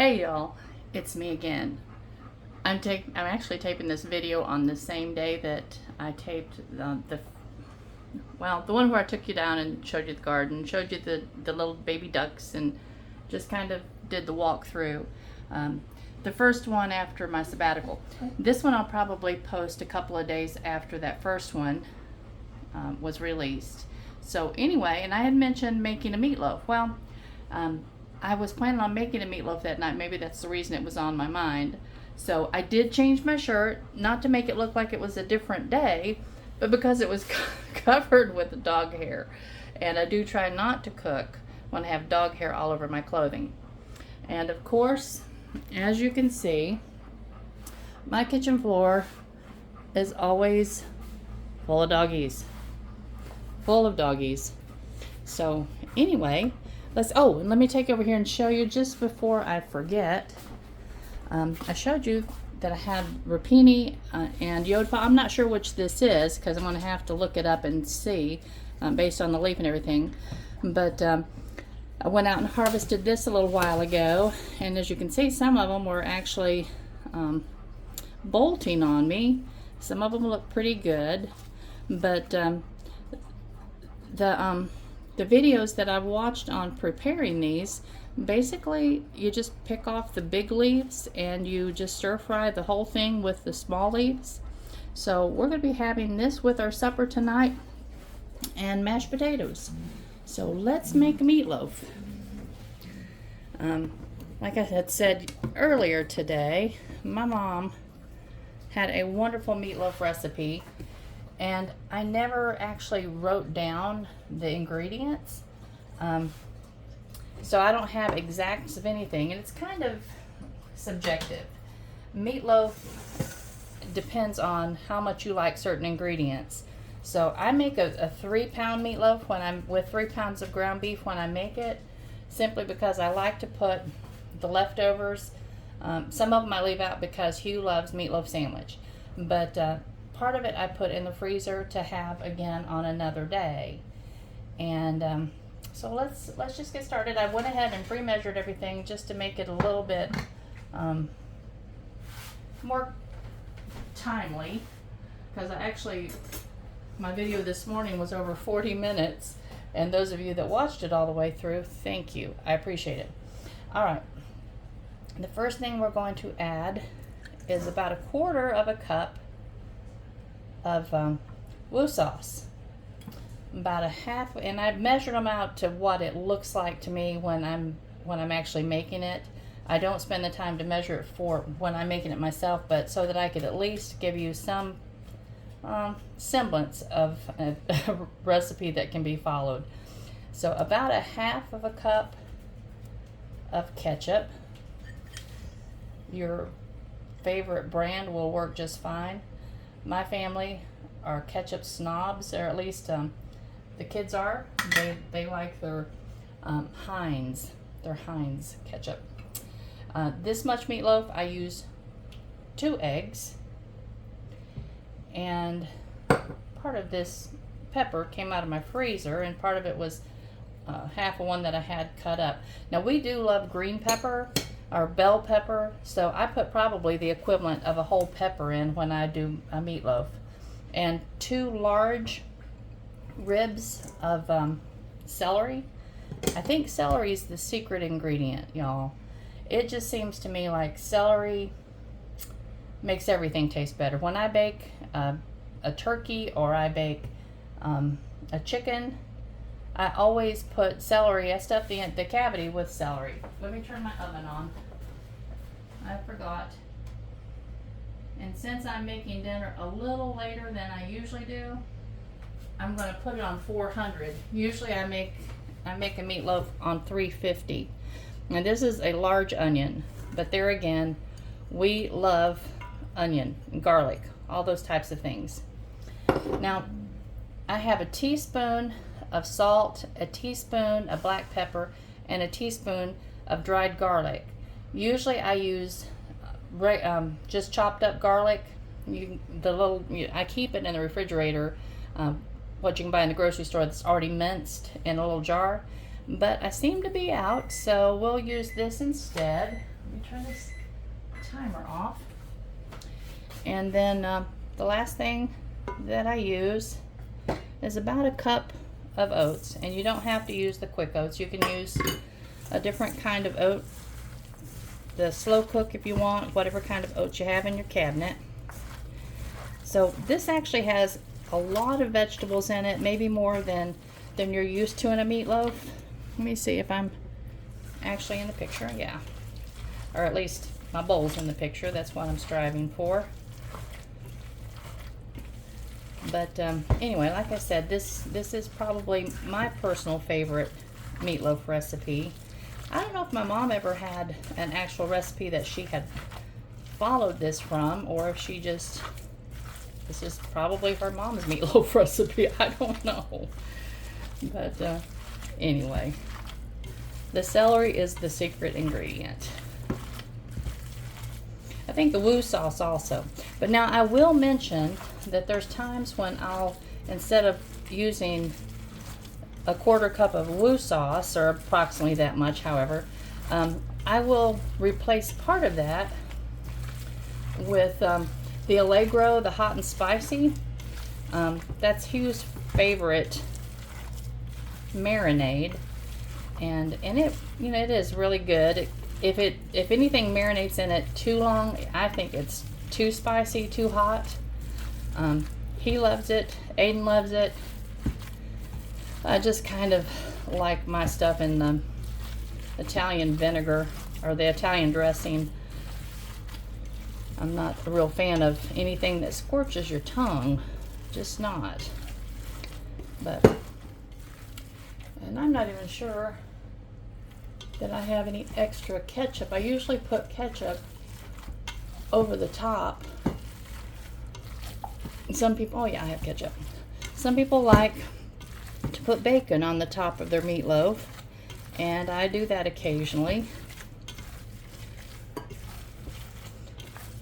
Hey y'all, it's me again. I'm actually taping this video on the same day that I taped the one where I took you down and showed you the garden, showed you the little baby ducks, and just kind of did the walk through. The first one after my sabbatical. This one I'll probably post a couple of days after that first one was released. So anyway, and I had mentioned making a meatloaf. Well, I was planning on making a meatloaf that night. Maybe that's the reason it was on my mind. So I did change my shirt, not to make it look like it was a different day, but because it was covered with dog hair. And I do try not to cook when I have dog hair all over my clothing. And of course, as you can see, my kitchen floor is always full of doggies. Full of doggies. So anyway, and let me take over here and show you just before I forget. I showed you that I had rapini and yodpa. I'm not sure which this is because I'm going to have to look it up and see based on the leaf and everything. But I went out and harvested this a little while ago, and as you can see, some of them were actually bolting on me. Some of them look pretty good, but the videos that I've watched on preparing these, basically you just pick off the big leaves and you just stir fry the whole thing with the small leaves. So we're going to be having this with our supper tonight and mashed potatoes. So let's make a meatloaf. Like I had said earlier today, my mom had a wonderful meatloaf recipe, and I never actually wrote down the ingredients. So I don't have exacts of anything, and it's kind of subjective. Meatloaf depends on how much you like certain ingredients. So I make a 3-pound meatloaf when I'm with 3 pounds of ground beef when I make it, simply because I like to put the leftovers. Some of them I leave out because Hugh loves meatloaf sandwich, but part of it I put in the freezer to have again on another day. And so let's just get started. I went ahead and pre-measured everything just to make it a little bit more timely, because my video this morning was over 40 minutes, and those of you that watched it all the way through, thank you. I appreciate it. All right. The first thing we're going to add is about 1/4 cup of woo sauce. About 1/2, and I've measured them out to what it looks like to me when I'm actually making it. I don't spend the time to measure it for when I'm making it myself, but so that I could at least give you some semblance of a recipe that can be followed. So about 1/2 cup of ketchup. Your favorite brand will work just fine. My family are ketchup snobs, or at least the kids are. They like their Heinz ketchup. This much meatloaf, I use 2 eggs, and part of this pepper came out of my freezer, and part of it was half of one that I had cut up. Now we do love green pepper or bell pepper, so I put probably the equivalent of a whole pepper in when I do a meatloaf. And 2 large ribs of celery. I think celery is the secret ingredient, y'all. It just seems to me like celery makes everything taste better. When I bake a turkey or I bake a chicken, I always put celery. I stuff the cavity with celery. Let me turn my oven on. I forgot. And since I'm making dinner a little later than I usually do, I'm going to put it on 400. Usually I make a meatloaf on 350. And this is a large onion, but there again, we love onion and garlic, all those types of things. Now, I have a teaspoon of salt, a teaspoon of black pepper, and a teaspoon of dried garlic. Usually I use just chopped up garlic. I keep it in the refrigerator, what you can buy in the grocery store that's already minced in a little jar. But I seem to be out, so we'll use this instead. Let me turn this timer off. And then the last thing that I use is about a cup of oats, and you don't have to use the quick oats. You can use a different kind of oat, the slow cook if you want, whatever kind of oats you have in your cabinet. So this actually has a lot of vegetables in it, maybe more than you're used to in a meatloaf. Let me see if I'm actually in the picture. Yeah, or at least my bowl's in the picture. That's what I'm striving for. But anyway, like I said, this is probably my personal favorite meatloaf recipe. I don't know if my mom ever had an actual recipe that she had followed this from, or if she just, this is probably her mom's meatloaf recipe. I don't know. But anyway, the celery is the secret ingredient. I think the woo sauce also. But now I will mention that there's times when I'll, instead of using a quarter cup of woo sauce, or approximately that much, however, I will replace part of that with the Allegro, the hot and spicy. That's Hugh's favorite marinade, and it, you know, it is really good. If anything marinates in it too long, I think it's too spicy, too hot. He loves it. Aiden loves it. I just kind of like my stuff in the Italian vinegar or the Italian dressing. I'm not a real fan of anything that scorches your tongue. Just not. But, and I'm not even sure that I have any extra ketchup. I usually put ketchup over the top. Some people, oh yeah, I have ketchup. Some people like to put bacon on the top of their meatloaf, and I do that occasionally.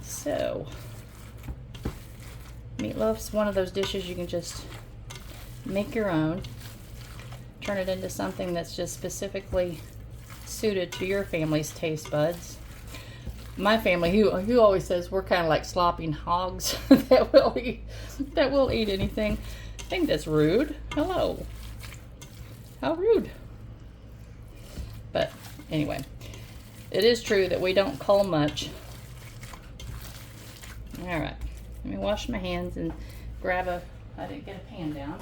So, meatloaf's one of those dishes you can just make your own, turn it into something that's just specifically suited to your family's taste buds. My family, who always says we're kind of like slopping hogs that will eat anything. I think that's rude. Hello. How rude. But anyway, it is true that we don't cull much. All right, let me wash my hands and grab I didn't get a pan down.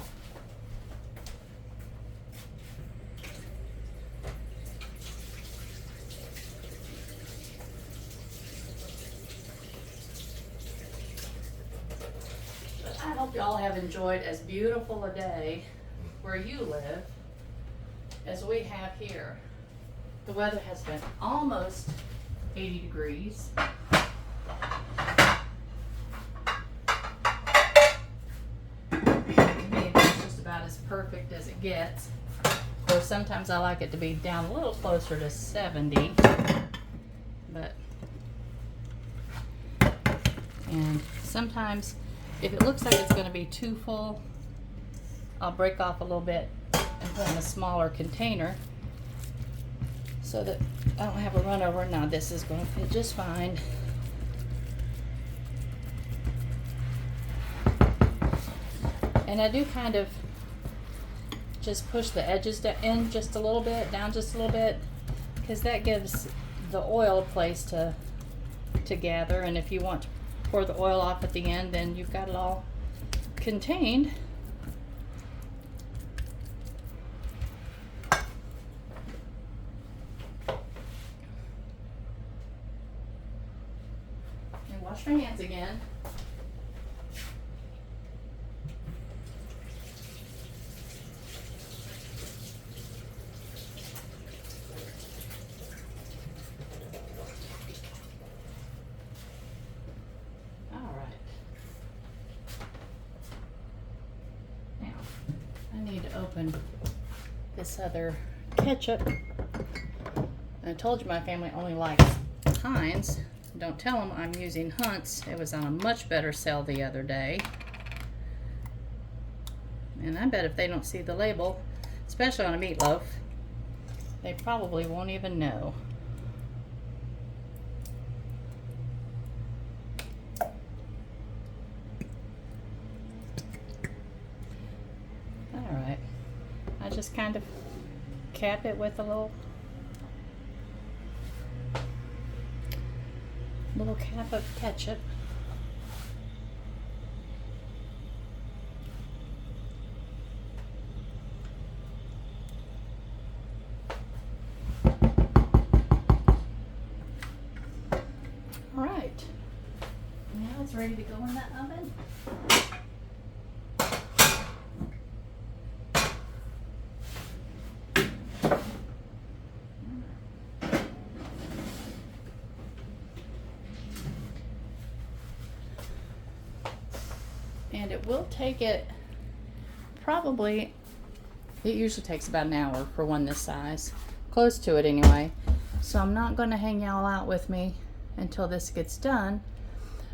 I hope y'all have enjoyed as beautiful a day where you live as we have here. The weather has been almost 80 degrees. Maybe it's just about as perfect as it gets. Of course, sometimes I like it to be down a little closer to 70. But, and sometimes if it looks like it's going to be too full, I'll break off a little bit and put in a smaller container so that I don't have a run over. Now this is going to fit just fine. And I do kind of just push the edges in just a little bit, down just a little bit, because that gives the oil a place to gather. And if you want to pour the oil off at the end, then you've got it all contained. And wash your hands again. Open this other ketchup. I told you my family only likes Heinz. Don't tell them I'm using Hunt's. It was on a much better sale the other day. And I bet if they don't see the label, especially on a meatloaf, they probably won't even know. just kind of cap it with a little cap of ketchup. All right, now it's ready to go in the oven. And it will take it probably, it usually takes about an hour for one this size, close to it anyway. So I'm not going to hang y'all out with me until this gets done,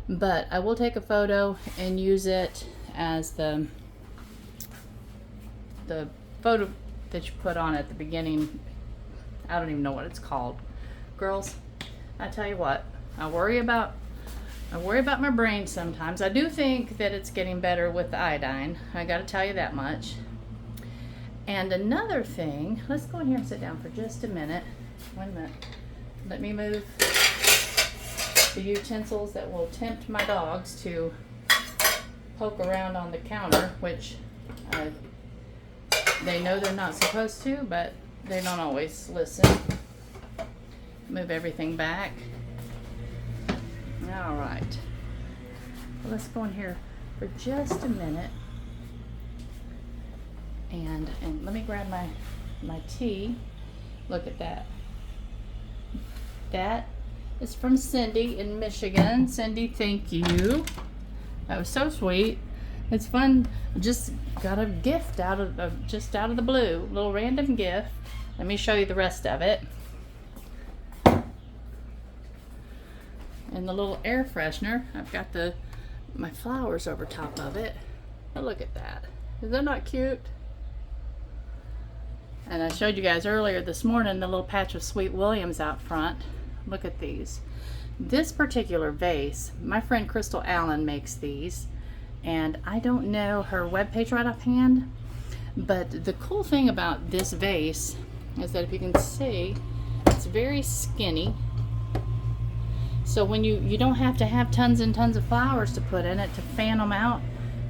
but I will take a photo and use it as the photo that you put on at the beginning. I don't even know what it's called. Girls, I tell you what, I worry about my brain sometimes. I do think that it's getting better with the iodine. I got to tell you that much. And another thing, let's go in here and sit down for just a minute. Wait a minute. Let me move the utensils that will tempt my dogs to poke around on the counter, which they know they're not supposed to, but they don't always listen. Move everything back. All right, well, let's go in here for just a minute, and let me grab my tea. Look at that. That is from Cindy in Michigan. Cindy, thank you. That was so sweet. It's fun. Just got a gift out of the blue, little random gift. Let me show you the rest of it. And the little air freshener, I've got my flowers over top of it. Oh, look at that. Is that not cute? And I showed you guys earlier this morning the little patch of Sweet Williams out front. Look at these. This particular vase, my friend Crystal Allen makes these, and I don't know her webpage right offhand, but the cool thing about this vase is that if you can see, it's very skinny. So when you don't have to have tons and tons of flowers to put in it to fan them out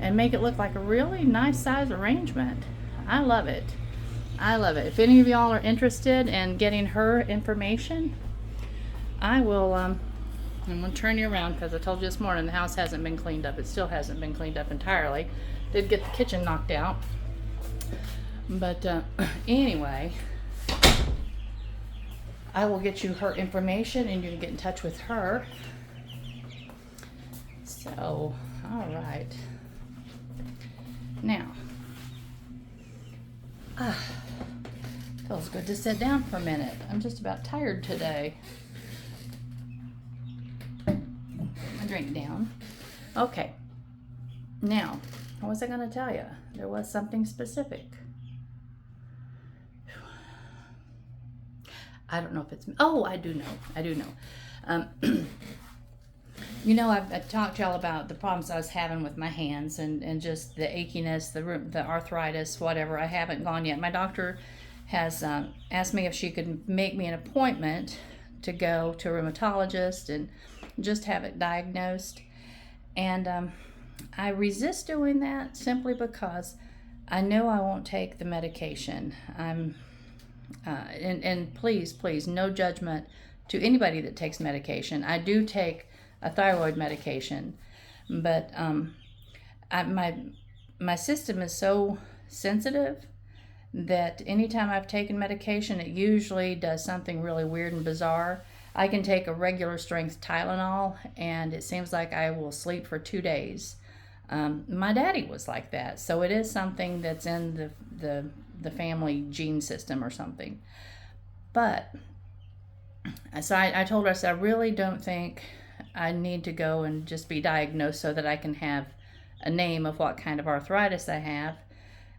and make it look like a really nice size arrangement. I love it. I love it. If any of y'all are interested in getting her information, I will, I'm going to turn you around because I told you this morning the house hasn't been cleaned up. It still hasn't been cleaned up entirely. Did get the kitchen knocked out. But anyway, I will get you her information and you can get in touch with her. So, all right. Now, feels good to sit down for a minute. I'm just about tired today. My drink down. Okay. Now, what was I going to tell you? There was something specific. I don't know if it's, oh, I do know. You know, I've talked to y'all about the problems I was having with my hands and just the achiness, the arthritis, whatever. I haven't gone yet. My doctor has asked me if she could make me an appointment to go to a rheumatologist and just have it diagnosed. And I resist doing that simply because I know I won't take the medication. And please, no judgment to anybody that takes medication. I do take a thyroid medication, but my system is so sensitive that anytime I've taken medication, it usually does something really weird and bizarre. I can take a regular strength Tylenol, and it seems like I will sleep for 2 days. My daddy was like that, so it is something that's in the family gene system or something. But so I told her, I said, I really don't think I need to go and just be diagnosed so that I can have a name of what kind of arthritis I have.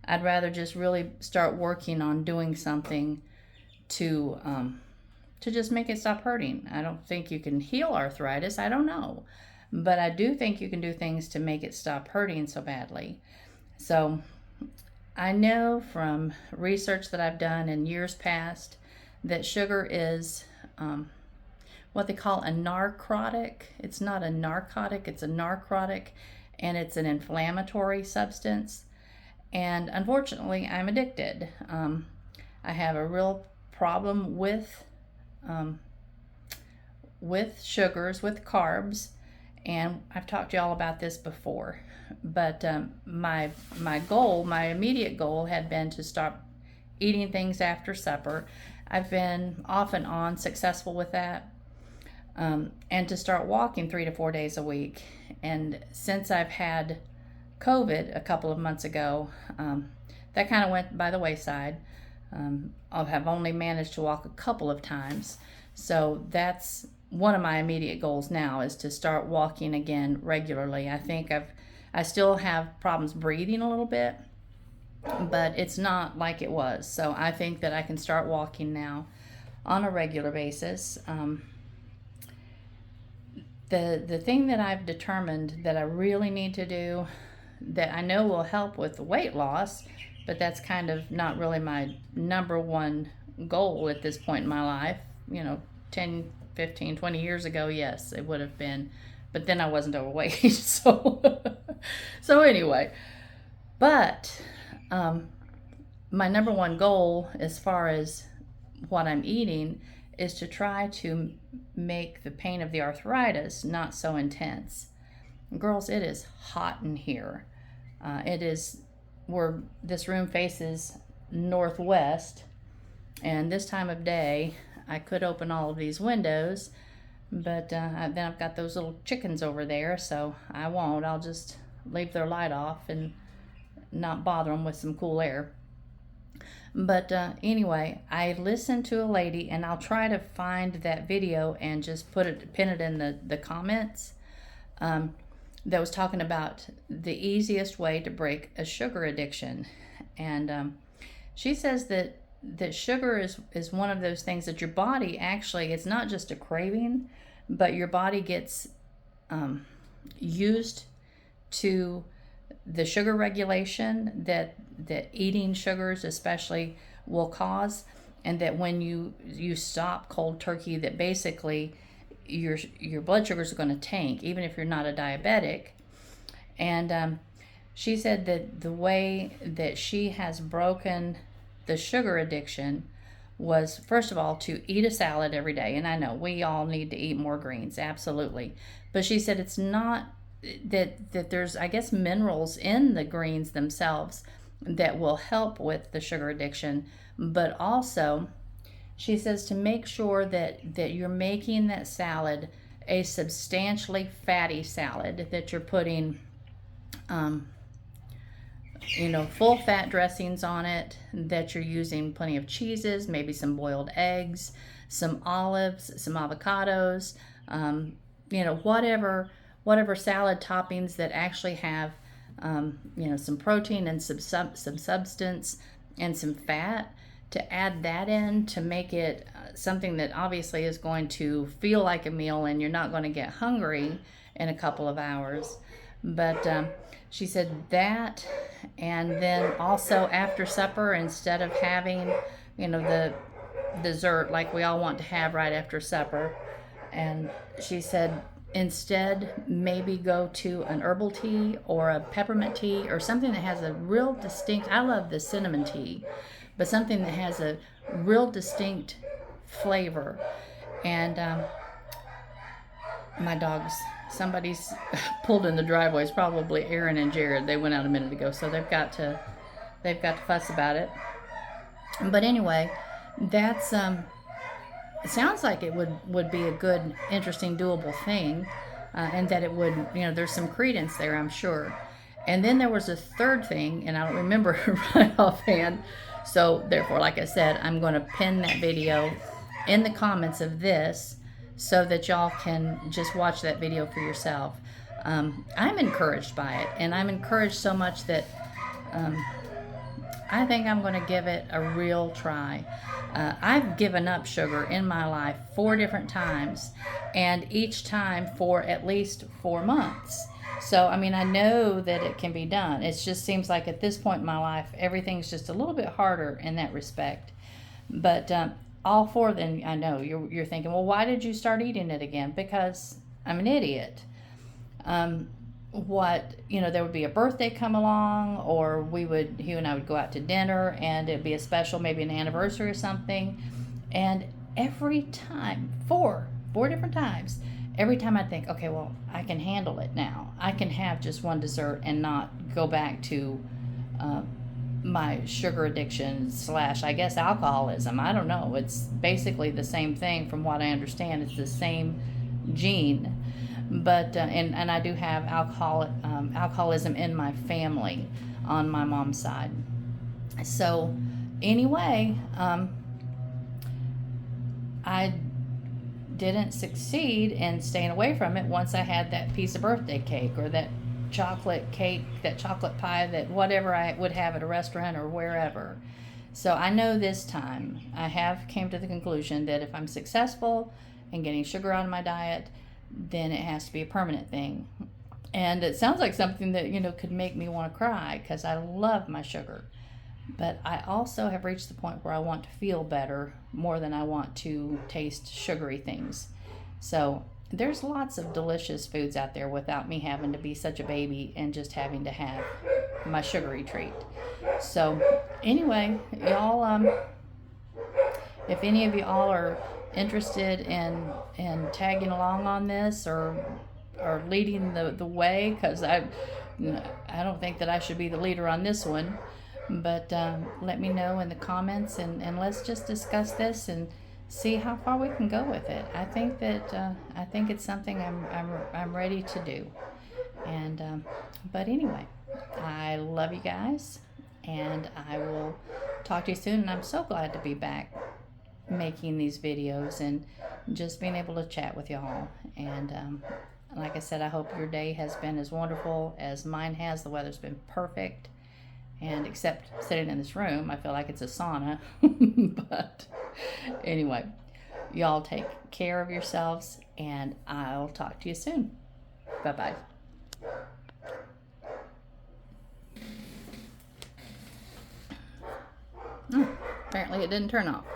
I'd rather just really start working on doing something to just make it stop hurting. I don't think you can heal arthritis. I don't know. But I do think you can do things to make it stop hurting so badly. So I know from research that I've done in years past that sugar is what they call a narcotic. It's not a narcotic, it's a narcotic, and it's an inflammatory substance. And unfortunately, I'm addicted. I have a real problem um, with sugars, with carbs, and I've talked to y'all about this before. But my goal, my immediate goal, had been to stop eating things after supper. I've been off and on successful with that, and to start walking 3 to 4 days a week. And since I've had COVID a couple of months ago, that kind of went by the wayside. I have only managed to walk a couple of times. So that's one of my immediate goals now, is to start walking again regularly. I still have problems breathing a little bit, but it's not like it was. So I think that I can start walking now on a regular basis. The thing that I've determined that I really need to do, that I know will help with the weight loss, but that's kind of not really my number one goal at this point in my life. 10, 15, 20 years ago, yes, it would have been. But then I wasn't overweight. So anyway. But my number one goal as far as what I'm eating is to try to make the pain of the arthritis not so intense. Girls, it is hot in here. It is where this room faces northwest, and this time of day I could open all of these windows, but then I've got those little chickens over there, so I won't. I'll just leave their light off and not bother them with some cool air. But anyway, I listened to a lady, and I'll try to find that video and just pin it in the comments, that was talking about the easiest way to break a sugar addiction. And she says that sugar is one of those things that your body actually, it's not just a craving, but your body gets used to the sugar regulation that eating sugars especially will cause, and that when you stop cold turkey, that basically your blood sugars are going to tank, even if you're not a diabetic. And she said that the way that she has broken the sugar addiction was, first of all, to eat a salad every day. And I know we all need to eat more greens, absolutely. But she said it's not that there's, I guess, minerals in the greens themselves that will help with the sugar addiction, but also she says to make sure that you're making that salad a substantially fatty salad, that you're putting full fat dressings on it, that you're using plenty of cheeses, maybe some boiled eggs, some olives, some avocados, whatever salad toppings that actually have some protein and some substance and some fat, to add that in to make it something that obviously is going to feel like a meal, and you're not going to get hungry in a couple of hours. But she said that, and then also after supper, instead of having the dessert like we all want to have right after supper, and she said instead maybe go to an herbal tea or a peppermint tea, or something that has a real distinct, I love the cinnamon tea, but something that has a real distinct flavor. And my dogs, somebody's pulled in the driveway. It's probably Aaron and Jared. They went out a minute ago, so they've got to fuss about it. But anyway, that's it sounds like it would be a good, interesting, doable thing, and that it would, there's some credence there, I'm sure. And then there was a third thing, and I don't remember right offhand. So therefore, like I said, I'm going to pin that video in the comments of this so that y'all can just watch that video for yourself. I'm encouraged by it, and I'm encouraged so much that I think I'm going to give it a real try. I've given up sugar in my life 4 different times, and each time for at least 4 months. So, I mean, I know that it can be done. It just seems like at this point in my life, everything's just a little bit harder in that respect. But all for then, I know you're thinking, well, why did you start eating it again? Because I'm an idiot. There would be a birthday come along, or he and I would go out to dinner, and it'd be a special, maybe an anniversary or something. And every time, four different times, every time I think, okay, well, I can handle it now. I can have just one dessert and not go back to my sugar addiction / I guess alcoholism. I don't know. It's basically the same thing from what I understand. It's the same gene. But and I do have alcoholism in my family on my mom's side. So anyway, I didn't succeed in staying away from it once I had that piece of birthday cake or that chocolate cake, that chocolate pie, that whatever I would have at a restaurant or wherever. So I know this time I have came to the conclusion that if I'm successful in getting sugar out of my diet, then it has to be a permanent thing. And it sounds like something that, could make me want to cry because I love my sugar. But I also have reached the point where I want to feel better more than I want to taste sugary things. So there's lots of delicious foods out there without me having to be such a baby and just having to have my sugary treat. So anyway, y'all, if any of y'all are interested in tagging along on this or leading the way, because I don't think that I should be the leader on this one, but let me know in the comments, and let's just discuss this and see how far we can go with it. I think that I think it's something I'm ready to do. And but anyway, I love you guys, and I will talk to you soon. And I'm so glad to be back making these videos and just being able to chat with y'all. And like I said, I hope your day has been as wonderful as mine has. The weather's been perfect. And except sitting in this room, I feel like it's a sauna. But anyway, y'all take care of yourselves, and I'll talk to you soon. Bye-bye. Apparently it didn't turn off.